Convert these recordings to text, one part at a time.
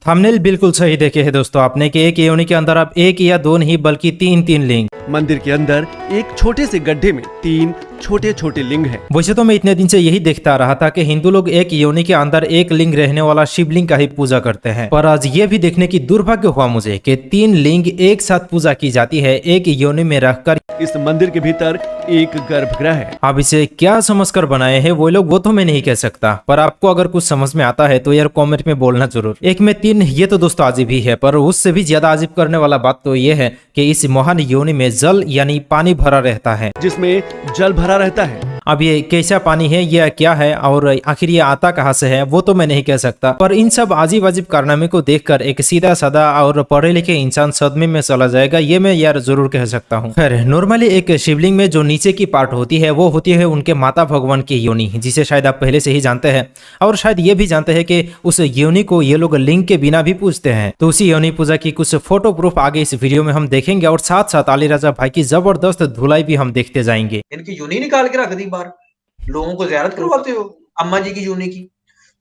Thumbnail बिल्कुल सही देखे है दोस्तों आपने कि एक योनि के अंदर अब एक या दो नहीं बल्कि तीन तीन लिंग। मंदिर के अंदर एक छोटे से गड्ढे में तीन छोटे छोटे लिंग हैं। वैसे तो मैं इतने दिन से यही देखता रहा था कि हिंदू लोग एक योनि के अंदर एक लिंग रहने वाला शिवलिंग का ही पूजा करते हैं, पर आज ये भी देखने की दुर्भाग्य हुआ मुझे कि तीन लिंग एक साथ पूजा की जाती है एक योनि में रखकर। इस मंदिर के भीतर एक गर्भगृह है। अब इसे क्या समझकर बनाए हैं वो लोग वो तो मैं नहीं कह सकता, पर आपको अगर कुछ समझ में आता है तो यार कमेंट में बोलना जरूर। एक में तीन ये तो दोस्तों अजीब ही है, पर उससे भी ज्यादा अजीब करने वाला बात तो ये है कि इस महान योनि में जल यानी पानी भरा रहता है, जिसमें जल भरा रहता है। अब ये कैसा पानी है या क्या है और आखिर ये आता कहाँ से है वो तो मैं नहीं कह सकता, पर इन सब अजीब अजीब कारनामे को देखकर एक सीधा साधा और पढ़े लिखे इंसान सदमे में चला जाएगा, ये मैं यार जरूर कह सकता हूँ। खैर नॉर्मली एक शिवलिंग में जो नीचे की पार्ट होती है वो होती है उनके माता भगवान की योनि, जिसे शायद आप पहले से ही जानते हैं और शायद ये भी जानते हैं कि उस योनि को ये लोग लिंग के बिना भी पूजते हैं। तो उसी योनि पूजा की कुछ फोटो प्रूफ आगे इस वीडियो में हम देखेंगे और साथ साथ अली रजा भाई की जबरदस्त धुलाई भी हम देखते जाएंगे। इनकी यूनी निकाल के रख दी बार, लोगों को ज़ियारत करवाते हो अम्मा जी की यूनी की।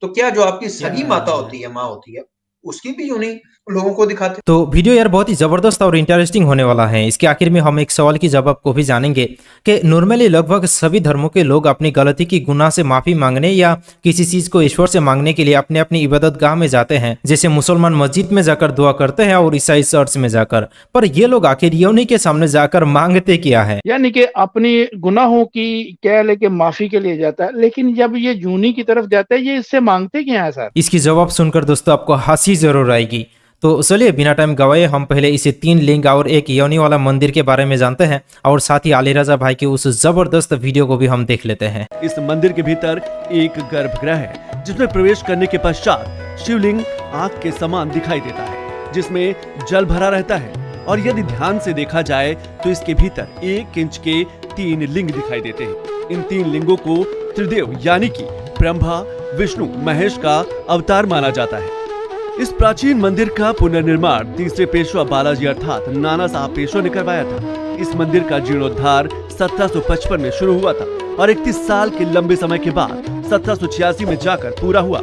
तो क्या जो आपकी सगी माता होती है, माँ होती है, उसकी भी यूनी लोगों को दिखाते। तो वीडियो यार बहुत ही जबरदस्त और इंटरेस्टिंग होने वाला है। इसके आखिर में हम एक सवाल की जवाब को भी जानेंगे कि नॉर्मली लगभग सभी धर्मों के लोग अपनी गलती की गुनाह से माफी मांगने या किसी चीज को ईश्वर से मांगने के लिए अपने अपनी इबादत गाह में जाते हैं। जैसे मुसलमान मस्जिद में जाकर दुआ करते हैं और ईसाई चर्च में जाकर, पर ये लोग आखिर योनि के सामने जाकर मांगते क्या है? यानी कि अपनी गुनाहों की क्या लेके माफी के लिए जाता है, लेकिन जब ये यूनि की तरफ जाता है ये इससे मांगते क्या है सर? इसकी जवाब सुनकर दोस्तों आपको हंसी जरूर आएगी। तो चलिए बिना टाइम गवाए हम पहले इसे तीन लिंग और एक योनि वाला मंदिर के बारे में जानते हैं और साथ ही अली रजा भाई की उस जबरदस्त वीडियो को भी हम देख लेते हैं। इस मंदिर के भीतर एक गर्भगृह है जिसमें प्रवेश करने के पश्चात शिवलिंग आग के समान दिखाई देता है, जिसमें जल भरा रहता है और यदि ध्यान से देखा जाए तो इसके भीतर 1 इंच के 3 लिंग दिखाई देते हैं। इन 3 लिंगों को त्रिदेव यानी कि ब्रह्मा विष्णु महेश का अवतार माना जाता है। इस प्राचीन मंदिर का पुनर्निर्माण तीसरे पेशवा बालाजी अर्थात नाना साहब पेशवा ने करवाया था। इस मंदिर का जीर्णोद्धार 1755 में शुरू हुआ था और 31 साल के लंबे समय के बाद 1786 में जाकर पूरा हुआ।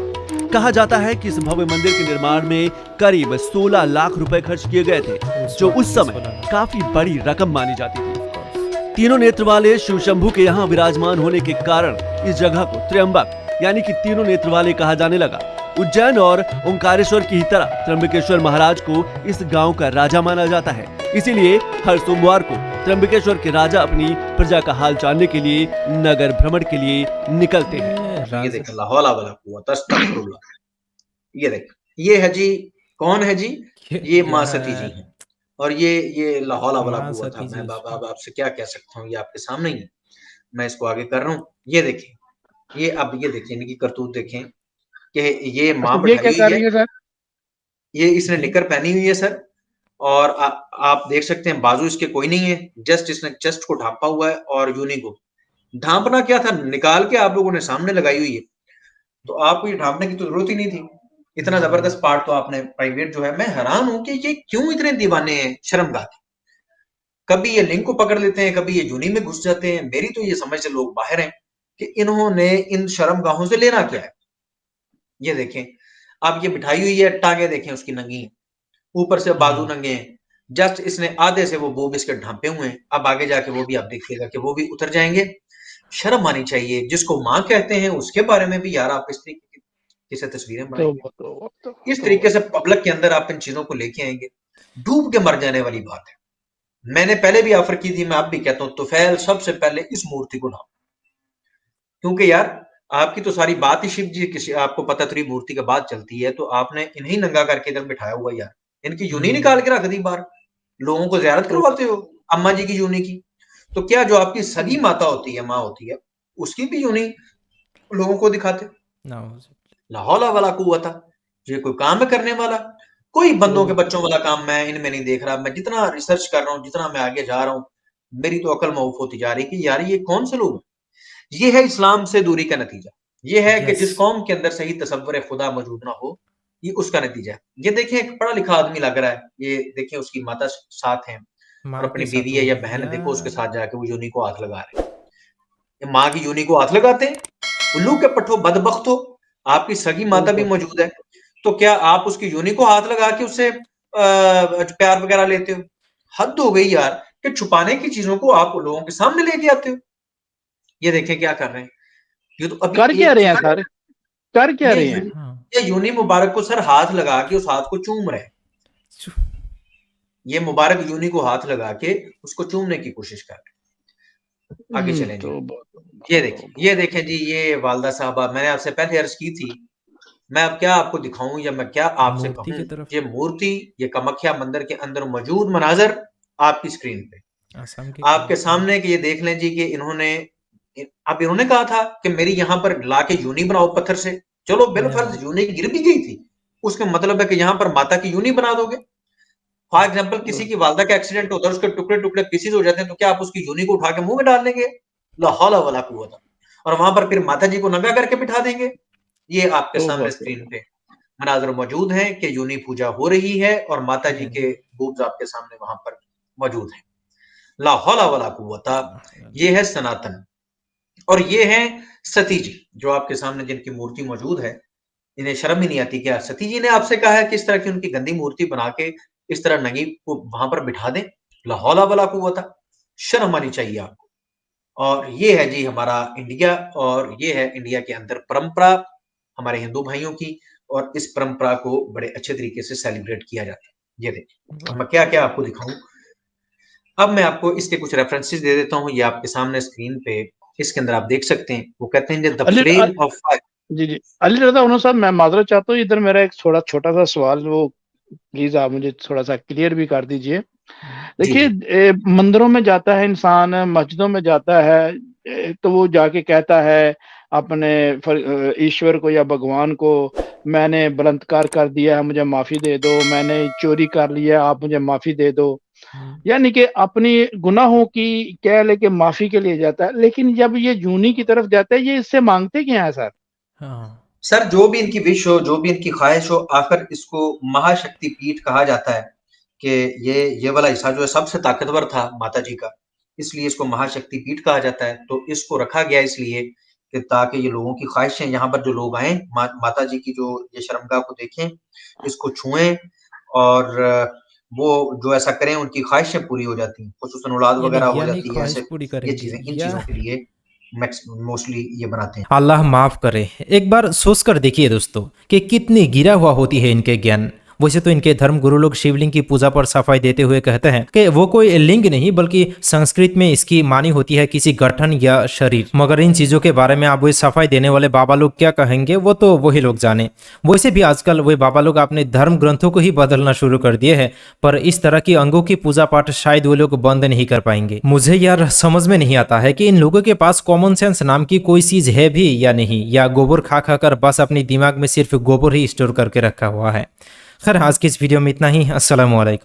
कहा जाता है कि इस भव्य मंदिर के निर्माण में करीब 16 लाख रुपए खर्च किए गए थे, जो उस समय काफी बड़ी रकम मानी जाती थी। तीनों नेत्र वाले शिव शंभू के यहाँ विराजमान होने के कारण इस जगह को त्र्यंबक यानी कि तीनों नेत्र वाले कहा जाने लगा। उज्जैन और ओंकारेश्वर की ही तरह त्र्यंबकेश्वर महाराज को इस गांव का राजा माना जाता है, इसीलिए हर सोमवार को त्र्यंबकेश्वर के राजा अपनी प्रजा का हाल जानने के लिए नगर भ्रमण के लिए निकलते हैं। ये देख लाहौल वाला कुआं, अस्तगफुरुल्लाह। ये देख, ये है जी, कौन है जी? ये माँ सती जी हैं और ये लाहौल वाला कुआं था। मैं बाबा आपसे क्या कह सकता हूँ, ये आपके सामने ही है। मैं इसको आगे कर रहा हूँ। ये देखें, ये अब ये देखें इनकी करतूत देखें कि ये माँ ये क्या बैठाई कर हुई रही है, है सर? ये इसने निकर पहनी हुई है सर, और आप देख सकते हैं बाजू इसके कोई नहीं है, जस्ट इसने चेस्ट को ढांपा हुआ है और यूनी को ढांपना क्या था, निकाल के आप लोगों ने सामने लगाई हुई है, तो आपको ये ढांपने की तो जरूरत ही नहीं थी। इतना जबरदस्त पार्ट तो आपने प्राइवेट जो है, मैं हैरान हूं कि ये क्यों इतने दीवाने हैं शर्मगाह के। कभी ये लिंक को पकड़ लेते हैं, कभी ये यूनी में घुस जाते हैं। मेरी तो ये समझ से लोग बाहर हैं कि इन्होंने इन शर्मगाहों से लेना क्या है। ये देखें, अब ये बिठाई हुई है, टांगे देखें उसकी नंगी है, ऊपर से बाजू नंगे हैं, जस्ट इसने आधे से वो बो बिस्किट ढांपे हुए हैं। अब आगे जाके वो भी आप देखिएगा कि वो भी उतर जाएंगे। शर्म आनी चाहिए। जिसको माँ कहते हैं उसके बारे में भी यार आप इस तरीके से तस्वीरें बनाएंगे, इस तरीके से पब्लिक के अंदर आप इन चीजों को लेके आएंगे, डूब के मर जाने वाली बात है। मैंने पहले भी ऑफर की थी, मैं अब भी कहता हूँ, तुफैल सबसे पहले इस मूर्ति को ढांप, क्योंकि यार आपकी तो सारी बात ही शिव जी की आपको पता त्रिमूर्ति के बाद चलती है, तो आपने इन्हीं नंगा करके इधर बिठाया हुआ यार। इनकी यूनी निकाल के रख दी बार, लोगों को ज़ियारत करवाते हो अम्मा जी की यूनी की। तो क्या जो आपकी सगी माता होती है, माँ होती है, उसकी भी यूनी लोगों को दिखाते? लाहौल वाला कुआं था, ये कोई काम है करने वाला? कोई बंदों के बच्चों वाला काम मैं इनमें नहीं देख रहा। मैं जितना रिसर्च कर रहा हूँ, जितना मैं आगे जा रहा हूँ, मेरी तो अकल मऊफ होती जा रही कि यार ये कौन से लोग? ये है इस्लाम से दूरी का नतीजा। ये है कि जिस कौम के अंदर सही तसव्वुर खुदा मौजूद ना हो, ये उसका नतीजा है। ये देखें, एक पढ़ा लिखा आदमी लग रहा है, ये देखें उसकी माता साथ है और अपनी बीवी है या बहन है, देखो उसके साथ जाके वो यूनी को हाथ लगा रहे हैं। माँ की यूनी को हाथ लगाते हैं, उल्लू के पट्टो, बदबख्तो, आपकी सगी माता भी मौजूद है। तो क्या आप उसकी योनि को हाथ लगा के उससे प्यार वगैरह लेते हो? हद हो गई यार कि छुपाने की चीजों को आप लोगों के सामने लेके आते हो। ये देखें क्या कर रहे हैं। ये तो अभी कर क्या एक रहे हैं सर, कर क्या ये रहे हैं? ये यूनी मुबारक को सर हाथ लगा के उस हाथ को चूम रहे हैं। ये मुबारक यूनी को हाथ लगा के उसको चूमने की कोशिश कर रहे हैं। आगे चलें जी। ये देखें जी, ये वालदा साहबा, मैंने आपसे पहले अर्ज की थी, मैं अब क्या आपको दिखाऊं या मैं क्या आपसे मूर्ति कहूं। की तरफ ये मूर्ति, ये कामाख्या मंदिर के अंदर मौजूद मनाजर आपकी स्क्रीन पे आसाम के आपके सामने कि ये देख लें जी कि इन्होंने कहा था कि मेरी यहां पर लाके यूनी बनाओ पत्थर से। चलो बिलफर्ज यूनी गिर भी गई थी, उसका मतलब है कि यहां पर माता की यूनी बना दोगे। फॉर एग्जाम्पल किसी की वालदा का एक्सीडेंट होता है, उसके टुकड़े टुकड़े पीसेज हो जाते हैं, तो क्या आप उसकी यूनी को उठा के मुंह में डाल लेंगे? ला हौला वला कुव्वता। और वहां पर फिर माता जी को नंगा करके बिठा देंगे। ये आपके सामने स्क्रीन पे मनाजर मौजूद है कि यूनी पूजा हो रही है और माता जी के बूब्स आपके सामने वहां पर मौजूद है। ला हौला वला कुव्वता। ये है सनातन और ये है सती जी जो आपके सामने जिनकी मूर्ति मौजूद है। इन्हें शर्म ही नहीं आती क्या? सती जी ने आपसे कहा है कि इस तरह की उनकी गंदी मूर्ति बना के इस तरह नंगी को वहां पर बिठा दें? ला हौला वला कुव्वता। शर्म आनी चाहिए आपको। और ये है जी हमारा इंडिया, और ये है इंडिया के अंदर परंपरा हमारे हिंदू भाइयों की, और इस परंपरा को बड़े अच्छे तरीके से सेलिब्रेट किया जाता है। ये देखिए मैं क्या क्या आपको दिखाऊं। अब मैं आपको इसके कुछ रेफरेंसेस दे देता हूं, ये आपके सामने स्क्रीन पे इसके अंदर आप देख सकते हैं। वो कहते हैं द फ्लेम ऑफ फायर। जी जी, अली रजा उन्होंने साहब, मैं माजरत चाहता हूँ, इधर मेरा एक थोड़ा छोटा सा सवाल, वो प्लीज आप मुझे थोड़ा सा क्लियर भी कर दीजिए। जी देखिए, जी मंदिरों में जाता है इंसान, मस्जिदों में जाता है, तो वो जाके कहता है अपने ईश्वर को या भगवान को, मैंने बलात्कार कर दिया है, मुझे माफी दे दो, मैंने चोरी कर लिया, आप मुझे माफी दे दो। यानी कि अपनी गुनाहों की कह लेके माफी के लिए जाता है। लेकिन जब ये जूनी की तरफ जाता है, ये इससे मांगते क्या है सर? सर, जो भी इनकी विश हो, जो भी इनकी ख्वाहिश हो, आखिर इसको महाशक्ति पीठ कहा जाता है कि ये वाला हिस्सा जो है सबसे ताकतवर था माता जी का, इसलिए इसको महाशक्ति पीठ कहा जाता है। तो इसको रखा गया इसलिए कि ताकि ये लोगों की ख्वाहिशें, यहाँ पर जो लोग आए माता जी की जो ये शर्मगाह को देखें, इसको छुएं, और वो जो ऐसा करें उनकी ख्वाहिशें पूरी हो जाती हैं, खुसूसन औलाद वगैरह हो यानी जाती है। ख्वाहिश ऐसे पूरी ये करेंगे चीजें, इन या चीजों के लिए मोस्टली ये बनाते हैं। अल्लाह माफ करे। एक बार सोच कर देखिए दोस्तों कि कितनी गिरा हुआ होती है इनके ज्ञान। वैसे तो इनके धर्म गुरु लोग शिवलिंग की पूजा पर सफाई देते हुए कहते हैं कि वो कोई लिंग नहीं बल्कि संस्कृत में इसकी मानी होती है किसी गठन या शरीर। मगर इन चीजों के बारे में अब वो सफाई देने वाले बाबा लोग क्या कहेंगे वो तो वही लोग जाने। वैसे भी आजकल वे बाबा लोग अपने धर्म ग्रंथों को ही बदलना शुरू कर दिए हैं, पर इस तरह की अंगों की पूजा पाठ शायद वो लोग बंद नहीं कर पाएंगे। मुझे यार समझ में नहीं आता है कि इन लोगों के पास कॉमन सेंस नाम की कोई चीज है भी या नहीं, या गोबर खा खा कर बस अपने दिमाग में सिर्फ गोबर ही स्टोर करके रखा हुआ है। खैर आज की इस वीडियो में इतना ही। अस्सलाम वालेकुम।